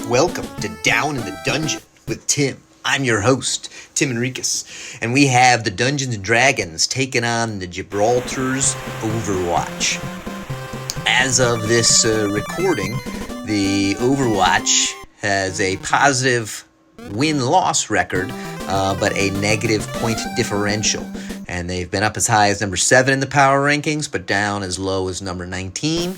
Welcome to Down in the Dungeon with Tim. I'm your host, Tim Enriquez, and we have the Dungeons & Dragons taking on the Gibraltars Overwatch. As of this recording, the Overwatch has a positive win-loss record, but a negative point differential. And they've been up as high as number 7 in the power rankings, but down as low as number 19.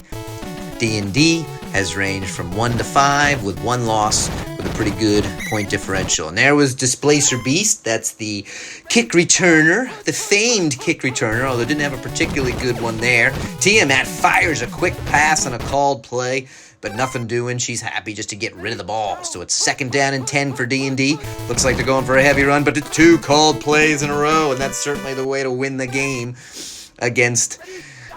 D&D has ranged from 1 to 5 with 1 loss with a pretty good point differential. And there was Displacer Beast. That's the kick returner, the famed kick returner, although didn't have a particularly good one there. Tiamat fires a quick pass on a called play, but nothing doing. She's happy just to get rid of the ball. So it's 2nd down and 10 for D&D. Looks like they're going for a heavy run, but it's 2 called plays in a row, and that's certainly the way to win the game against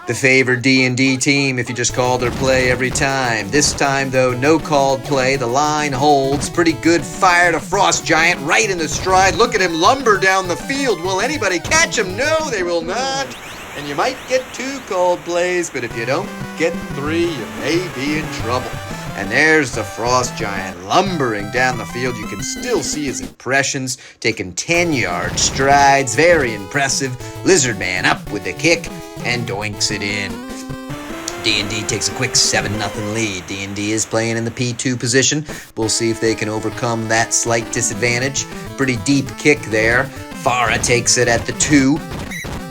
the favored D&D team if you just call their play every time. This time, though, no called play. The line holds. Pretty good fire to Frost Giant right in the stride. Look at him lumber down the field. Will anybody catch him? No, they will not. And you might get 2 called plays, but if you don't get 3, you may be in trouble. And there's the Frost Giant lumbering down the field. You can still see his impressions, taking 10-yard strides. Very impressive. Lizard Man up with the kick and doinks it in. D&D takes a quick 7-0 lead. D&D is playing in the P2 position. We'll see if they can overcome that slight disadvantage. Pretty deep kick there. Farah takes it at the 2.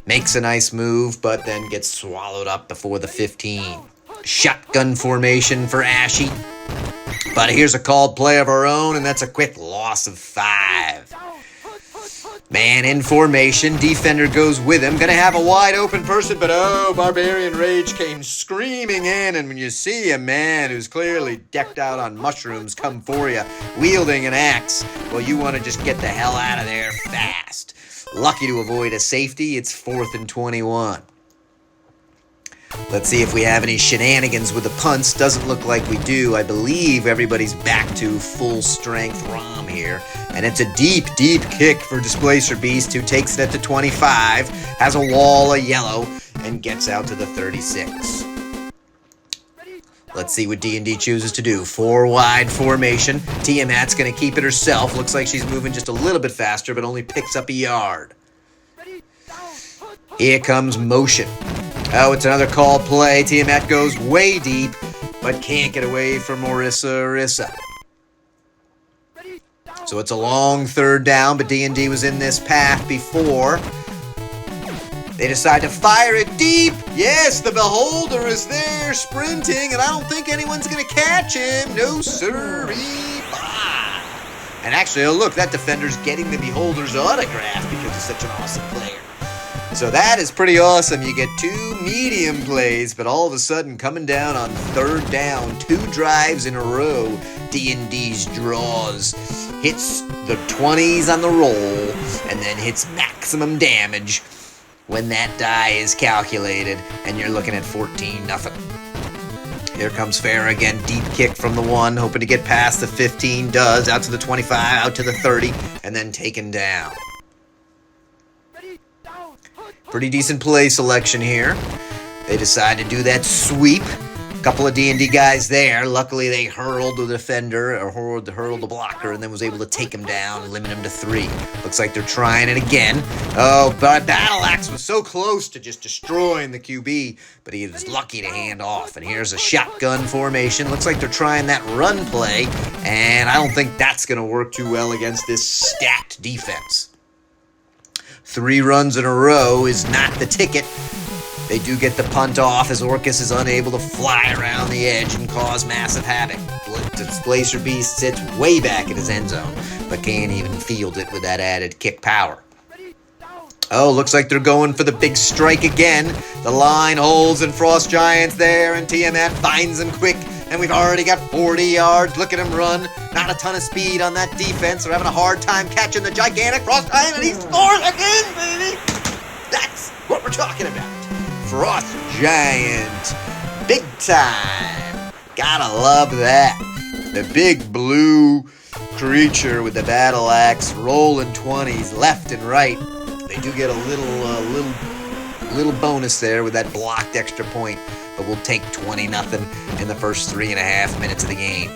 Makes a nice move, but then gets swallowed up before the 15. Shotgun formation for Ashy. But here's a called play of her own, and that's a quick loss of 5. Man in formation. Defender goes with him. Gonna have a wide open person, but oh, Barbarian Rage came screaming in, and when you see a man who's clearly decked out on mushrooms come for you, wielding an axe, well, you want to just get the hell out of there fast. Lucky to avoid a safety. It's 4th and 21. Let's see if we have any shenanigans with the punts. Doesn't look like we do. I believe everybody's back to full strength ROM here. And it's a deep, deep kick for Displacer Beast, who takes it at the 25, has a wall of yellow, and gets out to the 36. Let's see what D&D chooses to do. 4-wide formation. Tiamat's going to keep it herself. Looks like she's moving just a little bit faster, but only picks up a yard. Here comes motion. Oh, it's another call play. Tiamat goes way deep, but can't get away from Orisa. So it's a long 3rd down, but D&D was in this path before. They decide to fire it deep. Yes, the Beholder is there sprinting, and I don't think anyone's going to catch him. No, sirree. And actually, oh, look, that defender's getting the Beholder's autograph because he's such an awesome player. So that is pretty awesome. You get 2 medium plays, but all of a sudden, coming down on 3rd down, 2 drives in a row, D&D's draws, hits the 20s on the roll, and then hits maximum damage when that die is calculated, and you're looking at 14-0. Here comes Farah again, deep kick from the 1, hoping to get past the 15, does, out to the 25, out to the 30, and then taken down. Pretty decent play selection here. They decide to do that sweep. A couple of D&D guys there. Luckily, they hurled the defender, or hurled the blocker, and then was able to take him down and limit him to 3. Looks like they're trying it again. Oh, but Battle Axe was so close to just destroying the QB, but he was lucky to hand off. And here's a shotgun formation. Looks like they're trying that run play, and I don't think that's going to work too well against this stacked defense. 3 runs in a row is not the ticket. They do get the punt off as Orcus is unable to fly around the edge and cause massive havoc. Displacer Beast sits way back in his end zone, but can't even field it with that added kick power. Oh, looks like they're going for the big strike again. The line holds and Frost Giant's there, and Tiamat finds him quick. And we've already got 40 yards. Look at him run. Not a ton of speed on that defense. They're having a hard time catching the gigantic Frost Giant, and he scores again, baby! That's what we're talking about. Frost Giant. Big time. Gotta love that. The big blue creature with the battle axe rolling 20s left and right. They do get a little bonus there with that blocked extra point. but we'll take 20-0 in the first 3.5 minutes of the game.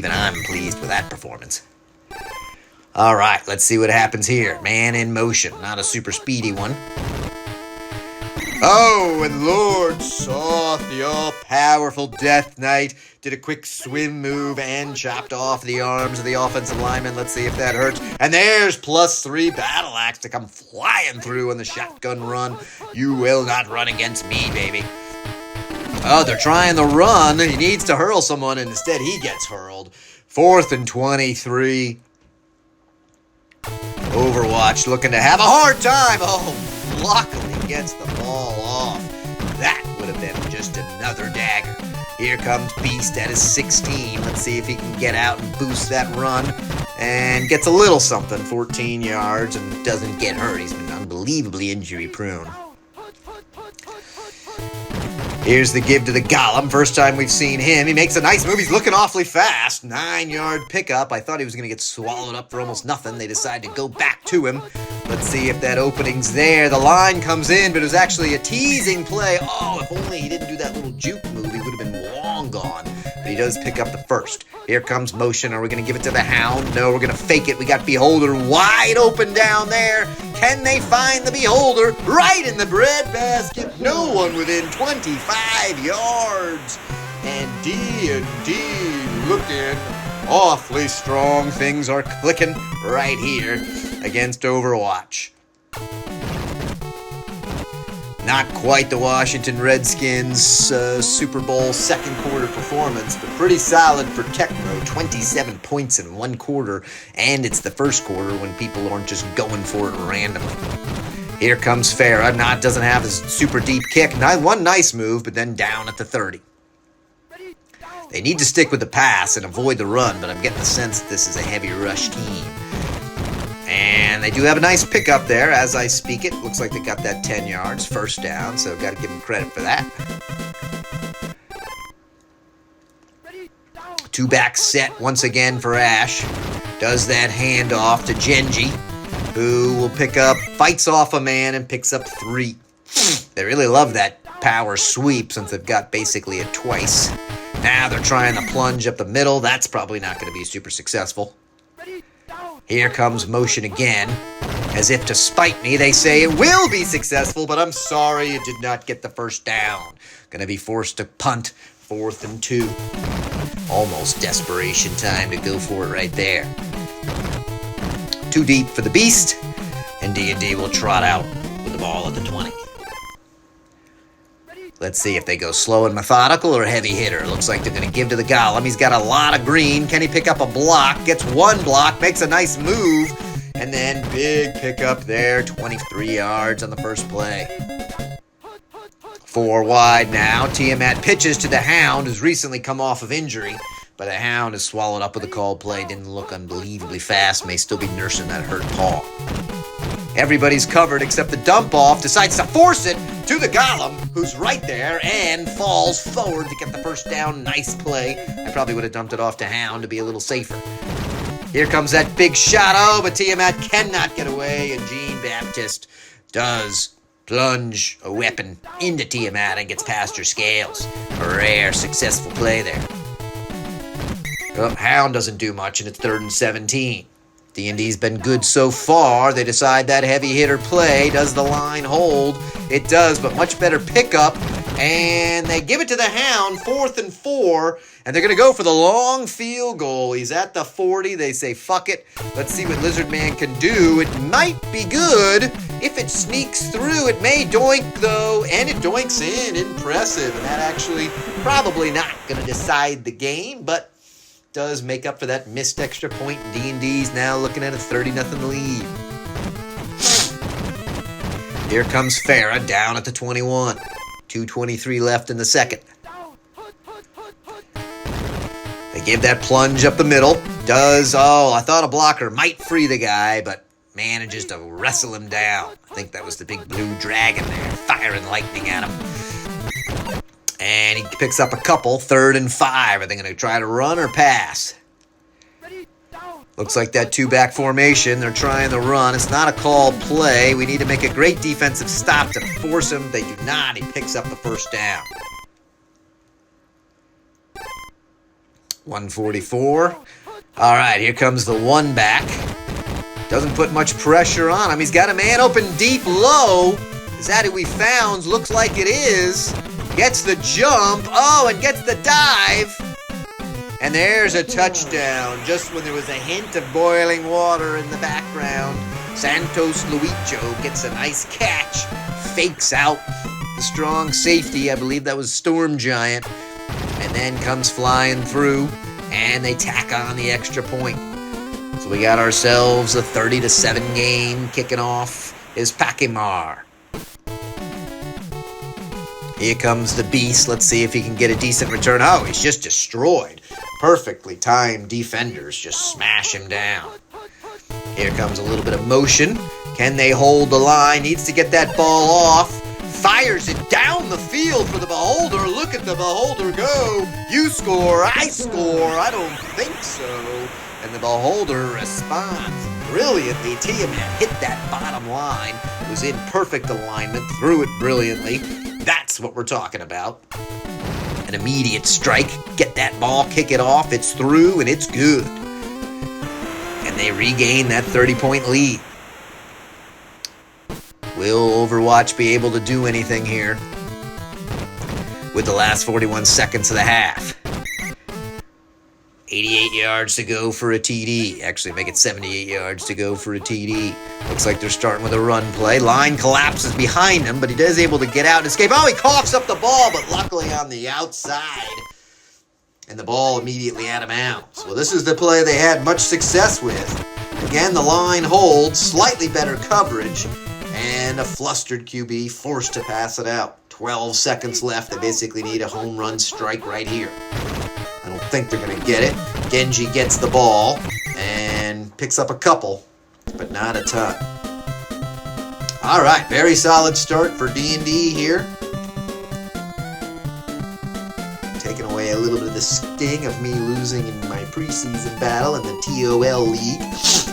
even I'm pleased with that performance. All right, let's see what happens here. Man in motion, not a super speedy one. Oh, and Lord Soft, the all-powerful Death Knight, did a quick swim move and chopped off the arms of the offensive lineman. Let's see if that hurts. And there's +3 battle axe to come flying through on the shotgun run. You will not run against me, baby. Oh, they're trying the run. He needs to hurl someone, and instead he gets hurled. 4th and 23. Overwatch looking to have a hard time. Oh, luckily gets the ball off. That would have been just another dagger. Here comes Beast at his 16. Let's see if he can get out and boost that run. And gets a little something, 14 yards, and doesn't get hurt. He's been unbelievably injury prone. Here's the give to the Golem. First time we've seen him. He makes a nice move. He's looking awfully fast. 9-yard pickup. I thought he was going to get swallowed up for almost nothing. They decide to go back to him. Let's see if that opening's there. The line comes in, but it was actually a teasing play. Oh, if only he didn't do that little juke move, he would have been long gone. But he does pick up the first. Here comes motion. Are we going to give it to the Hound? No, we're going to fake it. We got Beholder wide open down there. Can they find the Beholder? Right in the breadbasket. No one within 25 yards. And D&D looking awfully strong. Things are clicking right here against Overwatch. Not quite the Washington Redskins Super Bowl second quarter performance, but pretty solid for Tecmo. 27 points in one quarter, and it's the first quarter when people aren't just going for it randomly. Here comes Farah. Not doesn't have his super deep kick. One nice move, but then down at the 30. They need to stick with the pass and avoid the run, but I'm getting the sense that this is a heavy rush team. And they do have a nice pickup there as I speak it. Looks like they got that 10 yards, first down, so got to give them credit for that. Two-back set once again for Ash. Does that handoff to Genji, who will fights off a man and picks up 3. They really love that power sweep since they've got basically it twice. Now they're trying to plunge up the middle. That's probably not going to be super successful. Here comes motion again. As if to spite me, they say it will be successful, but I'm sorry it did not get the first down. Gonna be forced to punt. 4th and 2. Almost desperation time to go for it right there. Too deep for the Beast, and D&D will trot out with the ball at the 20. Let's see if they go slow and methodical or heavy hitter. Looks like they're going to give to the Golem. He's got a lot of green. Can he pick up a block? Gets one block, makes a nice move, and then big pickup there, 23 yards on the first play. 4 wide now. Tiamat pitches to the Hound, who's recently come off of injury, but the Hound is swallowed up with a called play. Didn't look unbelievably fast. May still be nursing that hurt paw. Everybody's covered except the dump-off decides to force it to the Golem, who's right there and falls forward to get the first down. Nice play. I probably would have dumped it off to Hound to be a little safer. Here comes that big shot. Oh, but Tiamat cannot get away, and Jean Baptiste does plunge a weapon into Tiamat and gets past her scales. A rare, successful play there. Oh, Hound doesn't do much, and it's 3rd and 17. D&D's been good so far. They decide that heavy hitter play. Does the line hold? It does, but much better pickup. And they give it to the Hound, 4th and 4. And they're going to go for the long field goal. He's at the 40. They say, fuck it. Let's see what Lizard Man can do. It might be good. If it sneaks through, it may doink, though. And it doinks in. Impressive. And that actually probably not going to decide the game, but does make up for that missed extra point. D&D's now looking at a 30-0 lead. Here comes Farah down at the 21. 2:23 left in the second. They give that plunge up the middle. I thought a blocker might free the guy, but manages to wrestle him down. I think that was the big blue dragon there, firing lightning at him. And he picks up a couple, 3rd and 5. Are they going to try to run or pass? Looks like that 2-back formation. They're trying to run. It's not a called play. We need to make a great defensive stop to force him. They do not. He picks up the first down. 144. All right, here comes the one back. Doesn't put much pressure on him. He's got a man open deep low. Is that who he found? Looks like it is. Gets the jump. Oh, and gets the dive. And there's a touchdown. Just when there was a hint of boiling water in the background, Santos Luicho gets a nice catch. Fakes out the strong safety. I believe that was Storm Giant. And then comes flying through. And they tack on the extra point. So we got ourselves a 30-7 game. Kicking off is Pakimar. Here comes the beast. Let's see if he can get a decent return. Oh, he's just destroyed. Perfectly timed defenders just smash him down. Here comes a little bit of motion. Can they hold the line? Needs to get that ball off. Fires it down the field for the Beholder. Look at the Beholder go. You score, I score. I don't think so. And the Beholder responds brilliantly. Tiamat hit that bottom line. Was in perfect alignment. Threw it brilliantly. That's what we're talking about. An immediate strike. Get that ball, kick it off. It's through and it's good. And they regain that 30-point lead. Will Overwatch be able to do anything here with the last 41 seconds of the half? 88 yards to go for a TD. Actually, make it 78 yards to go for a TD. Looks like they're starting with a run play. Line collapses behind him, but he is able to get out and escape. Oh, he coughs up the ball, but luckily on the outside. And the ball immediately out of bounds. Well, this is the play they had much success with. Again, the line holds, slightly better coverage, and a flustered QB forced to pass it out. 12 seconds left. They basically need a home run strike right here. I don't think they're going to get it. Genji gets the ball and picks up a couple, but not a ton. All right, very solid start for D&D here. Taking away a little bit of the sting of me losing in my preseason battle in the TOL League.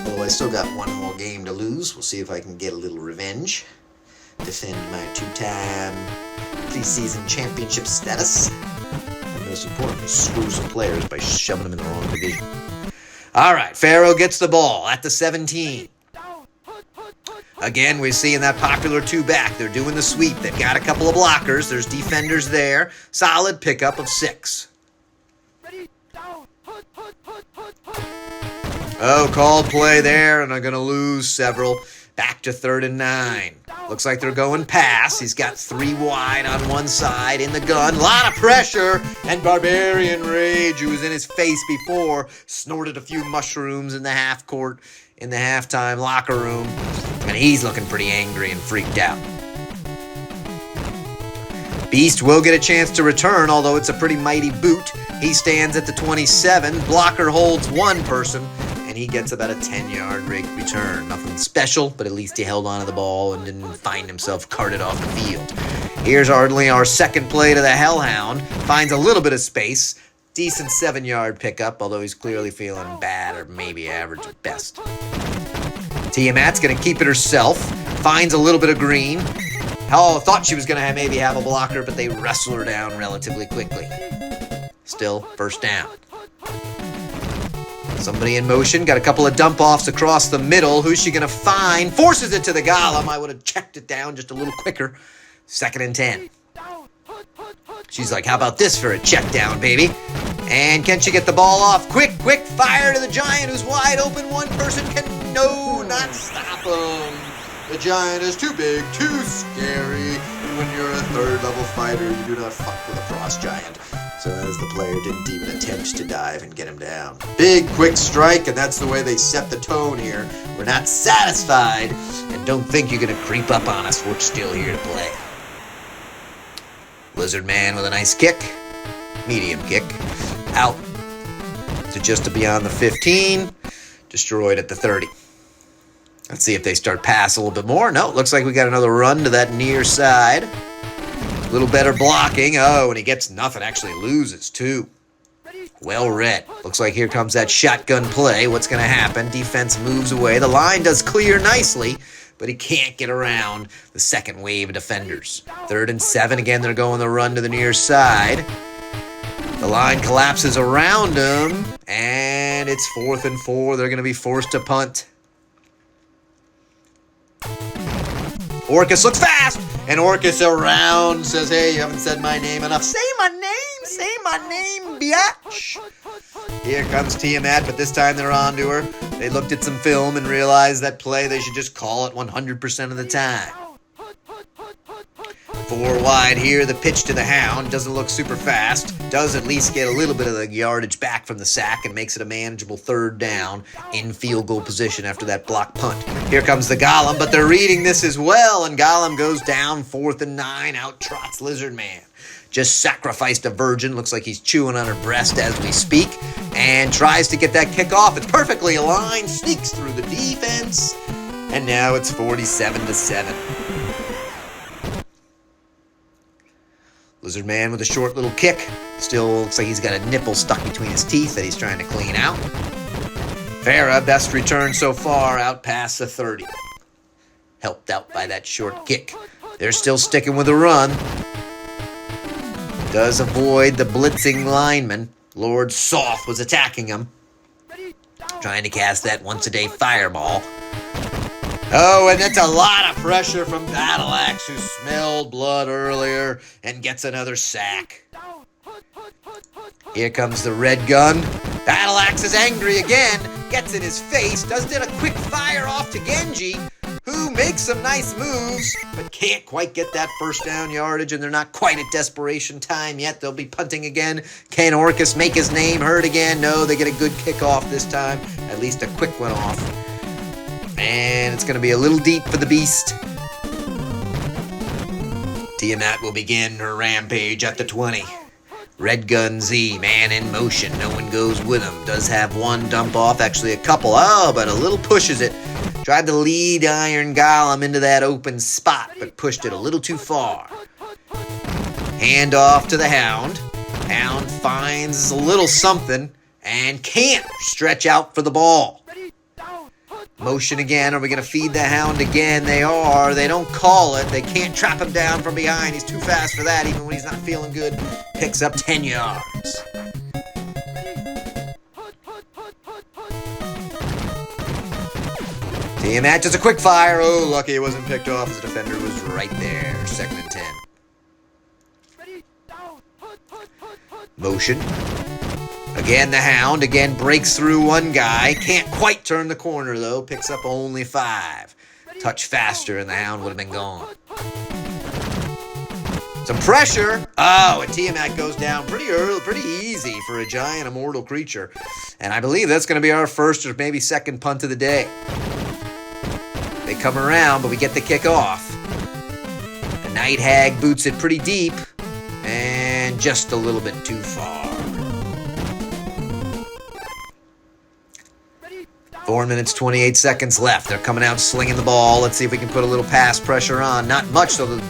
Although I still got one more game to lose. We'll see if I can get a little revenge. Defend my two-time preseason championship status. And most importantly, screw some players by shoving them in the wrong division. All right, Pharaoh gets the ball at the 17. Again, we're seeing that popular two-back. They're doing the sweep. They've got a couple of blockers. There's defenders there. Solid pickup of 6. Oh, called play there, and they're going to lose several. Back to 3rd and 9. Looks like they're going pass. He's got 3 wide on one side in the gun. A lot of pressure, and Barbarian Rage, who was in his face before, snorted a few mushrooms in the half court, in the halftime locker room, and he's looking pretty angry and freaked out. Beast will get a chance to return, although it's a pretty mighty boot. He stands at the 27. Blocker holds one person, and he gets about a 10-yard return. Nothing special, but at least he held onto the ball and didn't find himself carted off the field. Here's hardly our second play to the Hellhound. Finds a little bit of space. Decent 7-yard pickup, although he's clearly feeling bad or maybe average at best. Tiamat's going to keep it herself. Finds a little bit of green. Oh, thought she was going to maybe have a blocker, but they wrestle her down relatively quickly. Still, first down. Somebody in motion. Got a couple of dump-offs across the middle. Who's she going to find? Forces it to the Golem. I would have checked it down just a little quicker. 2nd and 10. She's like, how about this for a check down, baby? And can she get the ball off? Quick fire to the Giant who's wide open. One person can not stop him. The Giant is too big, too scary. And when you're a 3rd level fighter, you do not fuck with a Frost Giant. So as the player didn't even attempt to dive and get him down. Big, quick strike, and that's the way they set the tone here. We're not satisfied, and don't think you're going to creep up on us. We're still here to play. Lizard Man with a nice kick. Medium kick. Out to just beyond the 15. Destroyed at the 30. Let's see if they start pass a little bit more. No, looks like we got another run to that near side. A little better blocking. Oh, and he gets nothing. Actually loses, too. Well read. Looks like here comes that shotgun play. What's going to happen? Defense moves away. The line does clear nicely, but he can't get around the second wave of defenders. 3rd and 7. Again, they're going the run to the near side. The line collapses around him, and it's 4th and 4. They're going to be forced to punt. Orcus looks fast, and Orcus around says, hey, you haven't said my name enough. Say my name, biatch. Here comes Tiamat, but this time they're on to her. They looked at some film and realized that play, they should just call it 100% of the time. 4 wide here, the pitch to the Hound. Doesn't look super fast. Does at least get a little bit of the yardage back from the sack and makes it a manageable 3rd down in field goal position after that block punt. Here comes the Golem, but they're reading this as well, and Golem goes down 4th and 9. Out trots Lizard Man. Just sacrificed a virgin. Looks like he's chewing on her breast as we speak, and tries to get that kick off. It's perfectly aligned, sneaks through the defense, and now it's 47-7. Lizard Man with a short little kick. Still looks like he's got a nipple stuck between his teeth that he's trying to clean out. Farah, best return so far, out past the 30. Helped out by that short kick. They're still sticking with the run. Does avoid the blitzing lineman. Lord Soft was attacking him. Trying to cast that once-a-day fireball. Oh, and that's a lot of pressure from Battle Axe, who smelled blood earlier and gets another sack. Here comes the red gun. Battle Axe is angry again, gets in his face, does a quick fire off to Genji, who makes some nice moves, but can't quite get that 1st down yardage, and they're not quite at desperation time yet. They'll be punting again. Can Orcus make his name heard again? No, they get a good kickoff this time, at least a quick one off. And it's going to be a little deep for the beast. Tiamat will begin her rampage at the 20. Red Gun Z, man in motion. No one goes with him. Does have one dump off, actually a couple. Oh, but a little pushes it. Tried to lead Iron Golem into that open spot, but pushed it a little too far. Hand off to the Hound. Hound finds a little something and can't stretch out for the ball. Motion again. Are we going to feed the Hound again? They are. They don't call it. They can't trap him down from behind. He's too fast for that, even when he's not feeling good. Picks up 10 yards. Tiamat does a quick fire. Oh, lucky it wasn't picked off. His defender was right there. 2nd and 10. Motion. Again, the Hound, again, breaks through one guy. Can't quite turn the corner, though. Picks up only 5. Touch faster, and the Hound would have been gone. Some pressure. Oh, and Tiamat goes down pretty early, pretty easy for a giant immortal creature. And I believe that's going to be our 1st or maybe 2nd punt of the day. They come around, but we get the kick off. The Night Hag boots it pretty deep, and just a little bit too far. 4 minutes, 28 seconds left. They're coming out slinging the ball. Let's see if we can put a little pass pressure on. Not much, so the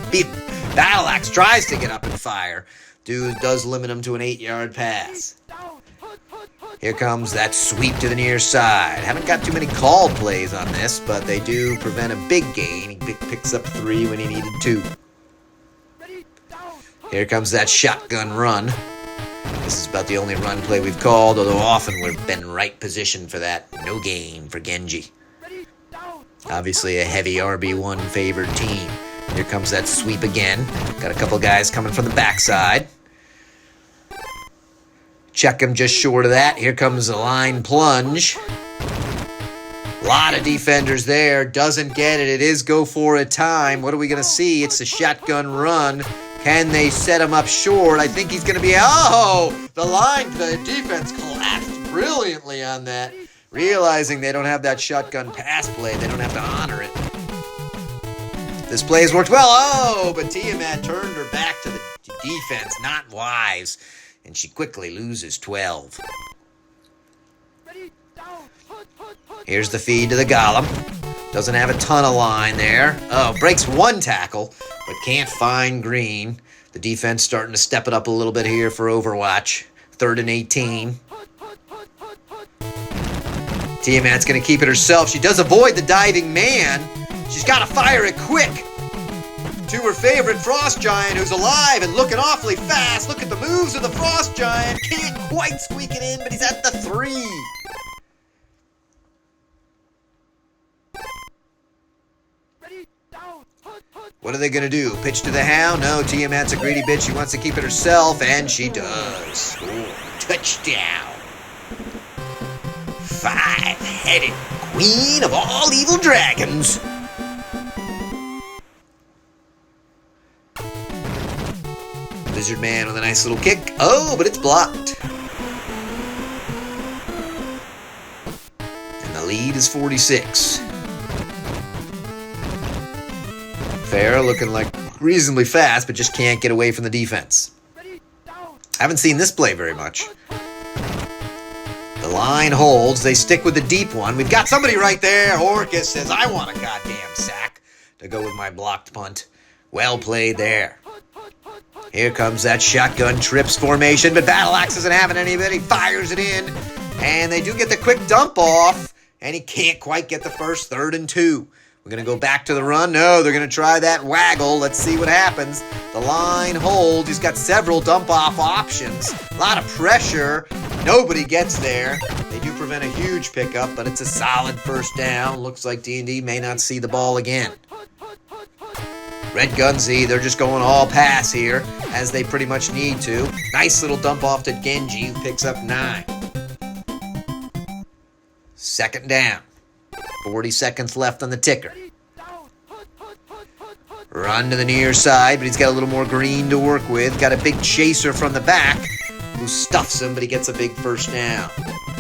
Battle Axe tries to get up and fire. Dude does limit him to an 8-yard pass. Here comes that sweep to the near side. Haven't got too many called plays on this, but they do prevent a big gain. He picks up 3 when he needed 2. Here comes that shotgun run. This is about the only run play we've called, although often we've been right positioned for that. No gain for Genji. Obviously a heavy RB1 favored team. Here comes that sweep again. Got a couple guys coming from the backside. Check him just short of that. Here comes the line plunge. A lot of defenders there. Doesn't get it. It is go for it time. What are we going to see? It's a shotgun run. Can they set him up short? I think he's going to be... Oh! The defense collapsed brilliantly on that. Realizing they don't have that shotgun pass play. They don't have to honor it. This play has worked well. Oh! But Tiamat turned her back to the defense. Not wise. And she quickly loses 12. Here's the feed to the Golem. Doesn't have a ton of line there. Oh, breaks one tackle, but can't find Green. The defense starting to step it up a little bit here for Overwatch. 3rd and 18. Tiamat's going to keep it herself. She does avoid the diving man. She's got to fire it quick. to her favorite Frost Giant, who's alive and looking awfully fast. Look at the moves of the Frost Giant. Can't quite squeak it in, but he's at the 3. What are they going to do? Pitch to the Hound? No, Tiamat's a greedy bitch. She wants to keep it herself, and she does. Score. Touchdown. 5-headed queen of all evil dragons. Lizard Man with a nice little kick. Oh, but it's blocked. And the lead is 46. Fair, looking like reasonably fast, but just can't get away from the defense. Haven't seen this play very much. The line holds. They stick with the deep one. We've got somebody right there. Orcus says, I want a goddamn sack to go with my blocked punt. Well played there. Here comes that shotgun trips formation, but Battle Axe isn't having any of it. He fires it in, and they do get the quick dump off, and he can't quite get the first. 3rd and 2. We're going to go back to the run. No, they're going to try that waggle. Let's see what happens. The line holds. He's got several dump-off options. A lot of pressure. Nobody gets there. They do prevent a huge pickup, but it's a solid first down. Looks like D&D may not see the ball again. Red Gunzy, they're just going all pass here, as they pretty much need to. Nice little dump-off to Genji, who picks up 9. 2nd down. 40 seconds left on the ticker. Run to the near side, but he's got a little more green to work with. Got a big chaser from the back who stuffs him, but he gets a big first down.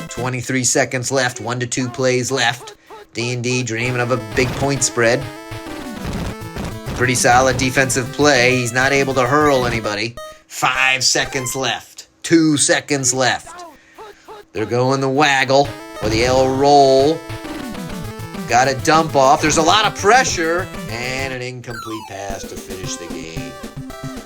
23 seconds left, 1 to 2 plays left. D&D dreaming of a big point spread. Pretty solid defensive play. He's not able to hurl anybody. 5 seconds left. 2 seconds left. They're going the waggle or the L roll. Got a dump off. There's a lot of pressure and an incomplete pass to finish the game.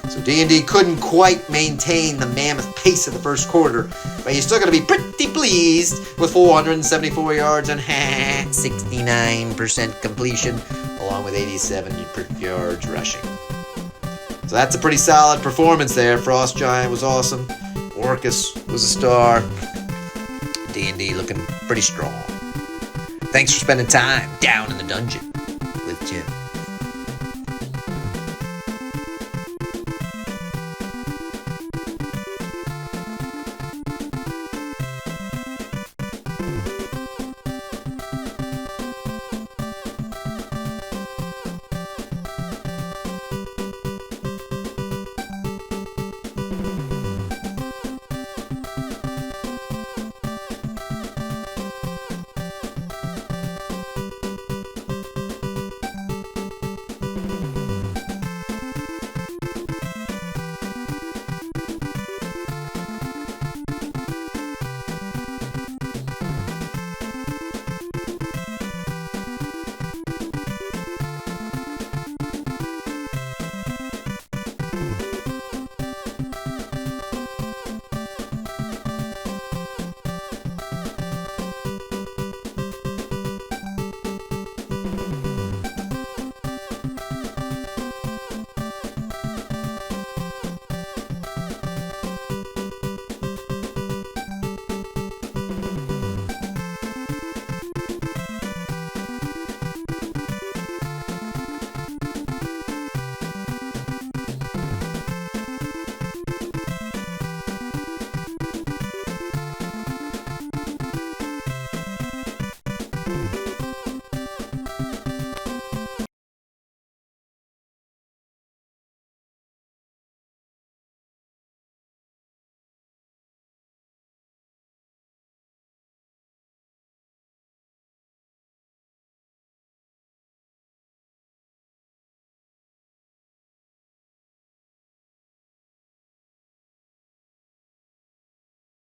So D&D couldn't quite maintain the mammoth pace of the first quarter, but you're still going to be pretty pleased with 474 yards and 69% completion, along with 87 yards rushing. So that's a pretty solid performance there. Frost Giant was awesome. Orcus was a star. D&D looking pretty strong. Thanks for spending time down in the dungeon with Tim.